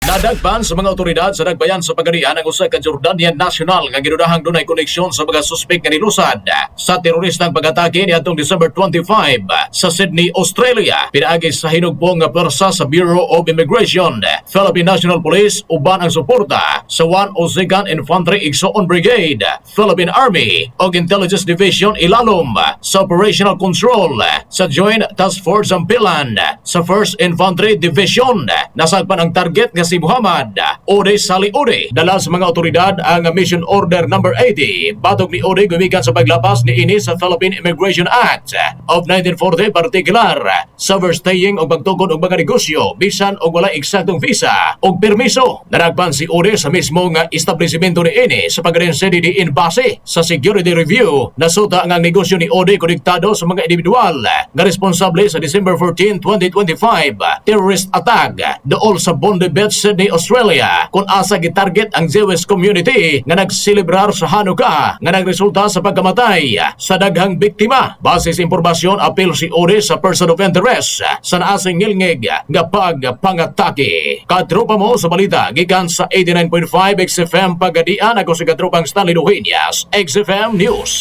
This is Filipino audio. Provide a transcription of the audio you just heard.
Nadakpan sa mga otoridad sa Nagbayan sa Pagadian ang usa ka Jordanian national nga gidudahang dunay koneksyon sa mga suspek nga nilusad sa teroristang pag-atake niadtong December 25 sa Sydney, Australia. Pinaagi sa hinugpong nga pwersa sa Bureau of Immigration, Philippine National Police uban ang suporta sa 102nd Infantry Igsoon Brigade, Philippine Army ug Intelligence Division ilalom sa operational control sa Joint Task Force Zampilan sa 1st Infantry Division. Nasagpan ang target nga si Muhammad Ode Sali Ode. Dala sa mga otoridad ang Mission Order No. 80. Batog ni Ode gumikan sa paglapas ni ini sa Philippine Immigration Act of 1940, partikular sa overstaying o pagtukod og mga negosyo bisan og wala eksaktong visa o permiso. Nadakpan si Ode sa mismo nga establishmento ni ini sa Pagadian City di base sa security review. Nasuta ang negosyo ni Ode konektado sa mga individual nga responsable sa December 14, 2025 terrorist attack dool sa Bondi Beach, Sydney, Australia, kung asa gitarget ang Jewish community nga nagselebrar sa Hanukkah nga nagresulta sa pagkamatay sa daghang biktima. Base sa impormasyon, apil si Ode sa person of interest sa naasing ngilngig nga pagpangatake. Katropa mo sa balita gikan sa 89.5 XFM Pagadian. Ako si katropang Stanley Dueñas, XFM News.